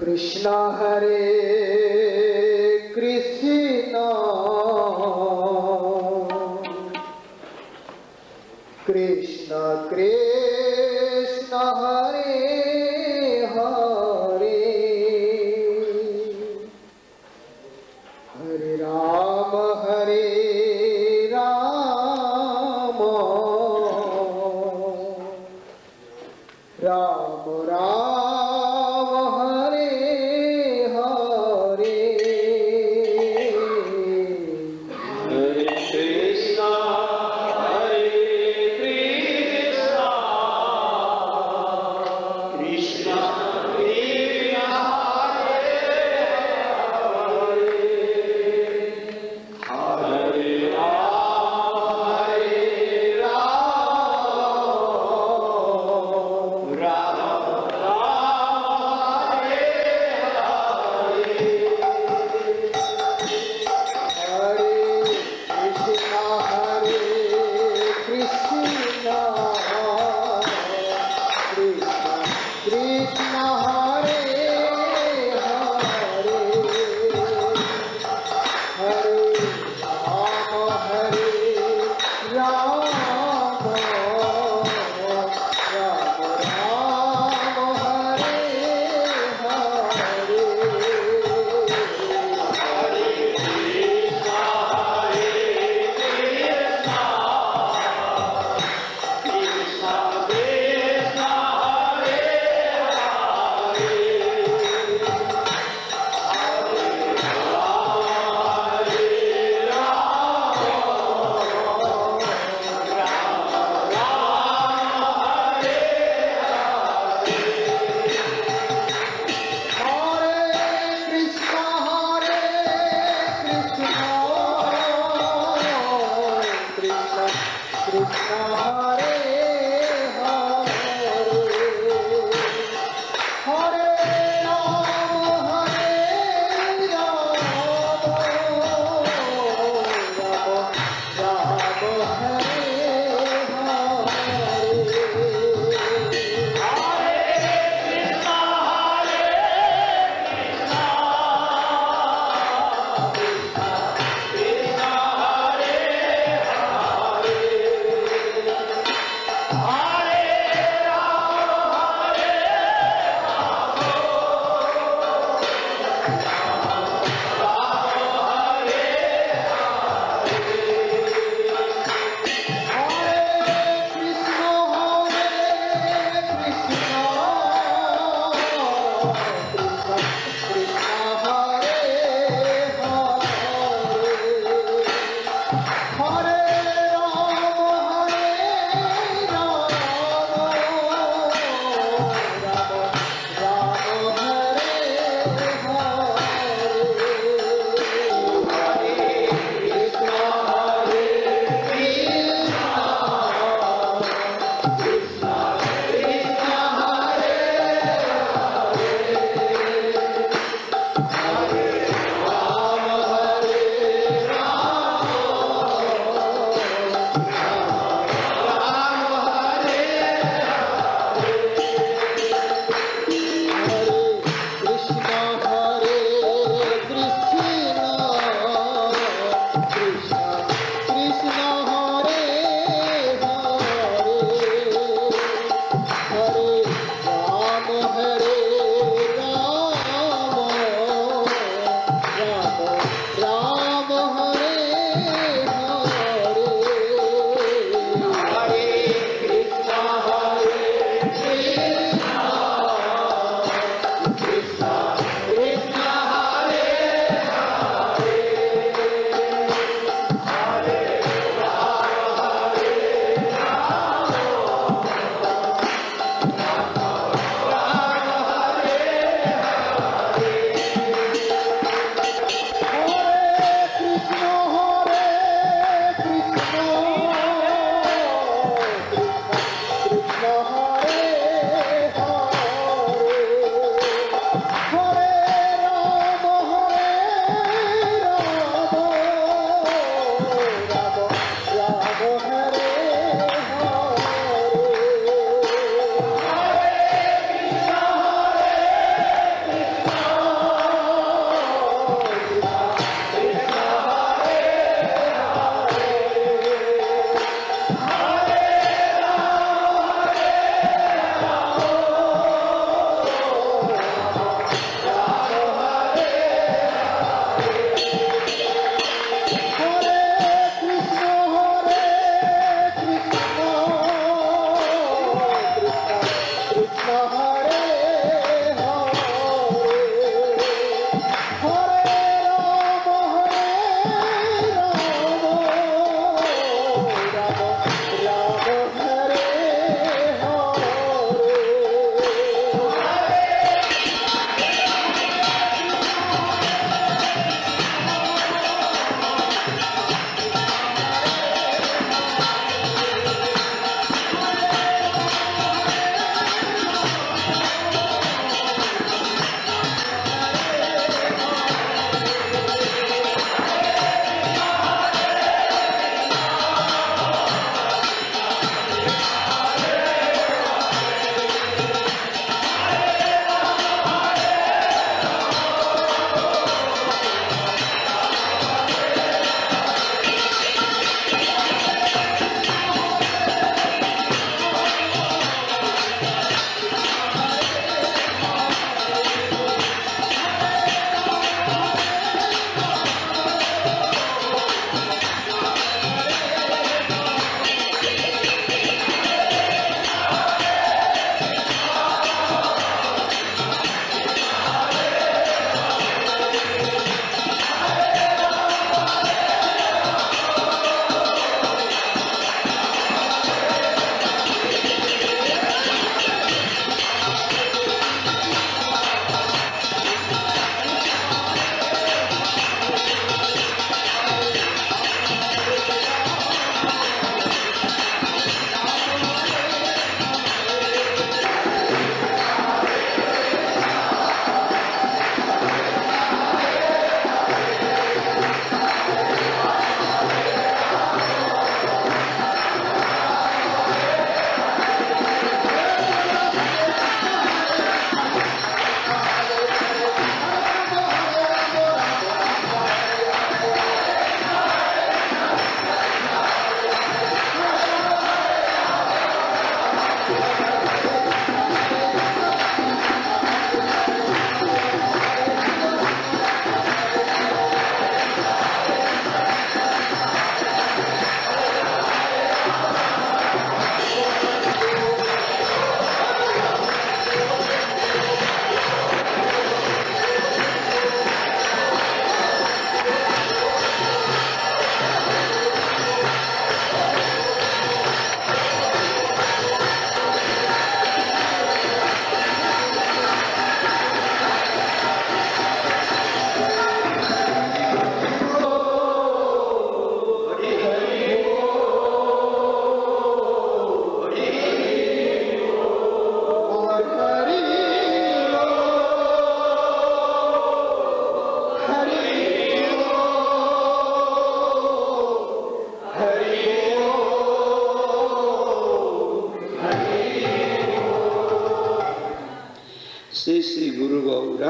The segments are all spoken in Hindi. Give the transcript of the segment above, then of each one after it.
कृष्ण हरे कृष्ण कृष्ण कृष्ण हरे हरे हरे राम राम राम हरे हरे हरे कृष्णा हरे कृष्णा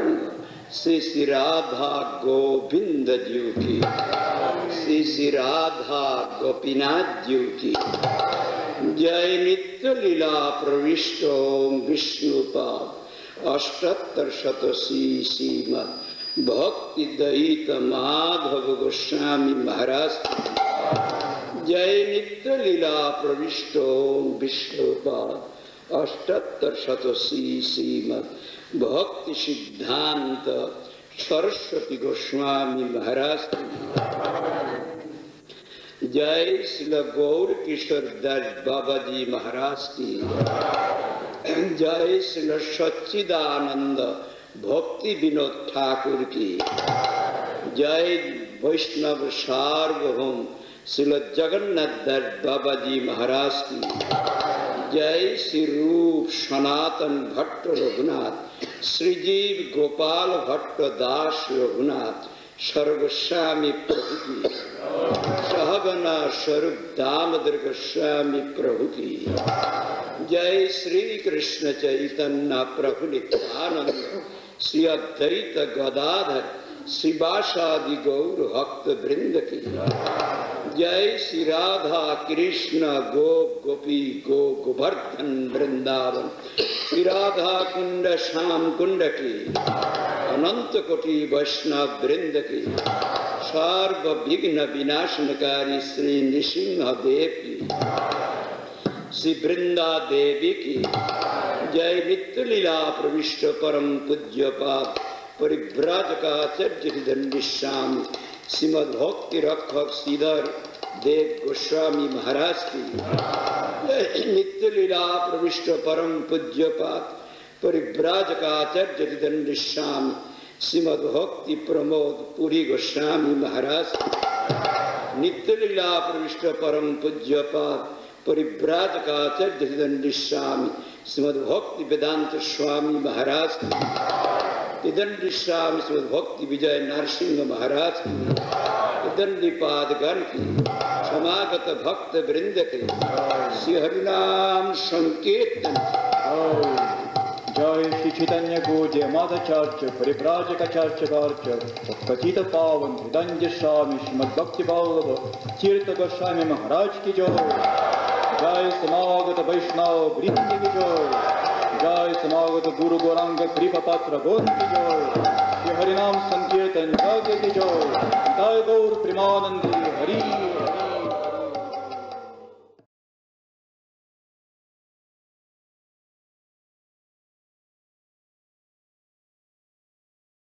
गौरांग श्री श्री राधा गोविंद जी की, श्री श्री राधा गोपीनाथ जी की जय। नित्य लीला प्रविष्ट विष्णुपाद अष्टोत्तर शतसी श्रीमद् भक्ति दयित माधव गोस्वामी महाराज जय। नित्य लीला प्रविष्ट विष्णुपाद अष्टोत्तर शतसी श्रीमद् भक्ति सिद्धांत सरस्वती गोस्वामी महाराज जय। श्री गौर किशोर दास बाबा जी महाराज की जय। श्री सच्चिदानंद भक्ति विनोद ठाकुर की जय। वैष्णव सार्वभौम श्री जगन्नाथ दास बाबा जी महाराज की जय। श्री रूप सनातन भट्ट रघुनाथ श्रीजीव गोपाल भट्ट दास रघुनाथ सर्वस्वामी प्रभु की सहगना स्वरूप दामोदर गोस्वामी प्रभु की जय। श्री कृष्ण चैतन्य प्रभु नित्यानंद श्री अद्वैत गदाधर श्रीवासादि गौर भक्त वृंद की जय। श्री राधा कृष्ण गोप गोपी गो गोवर्धन वृंदावन श्री राधा कुंड श्याम कुंड की अनंत कोटि वैष्णव वृंद की सर्व विघ्न विनाशनकारी श्री नृसिंह देव की श्री वृंदा देवी की जय। नित्य लीला प्रविष्ट परम पूज्य पाद परिव्राजकाचार्य दंडिश्याम श्रीमद् भक्ति रक्षक श्रीधर देव गोस्वामी महाराज की जय। नित्य लीला प्रविष्ट परम पूज्य पाद परिव्राजकाचार्य दंडिश्याम श्रीमद् भक्ति प्रमोद पुरी गोस्वामी महाराज की नित्य लीला प्रविष्ट परम पूज्य पाद परिव्राजकाचार्य दंडिश्याम श्रीमद् भक्ति वेदांत स्वामी महाराज की दंडिश्याम श्रीमद् भक्ति विजय नरसिंह महाराज की दंडीपाद गण की समागत भक्त वृंद के श्री हरिनाम संकीर्तन जय श्री चैतन्य गोजय माधचार्य परिव्राजकाचार्य कथित पावन हृदय स्वामी श्रीमद् भक्ति वल्लभ तीर्थ गोस्वामी महाराज की जय। जय समागत वैष्णव वृंद की जय। जय समागत गुरु गौरांग कृपापात्र गौर की जय। श्री हरिनाम संकीर्तन जय की जय। जय गौर प्रेमानंदी हरि।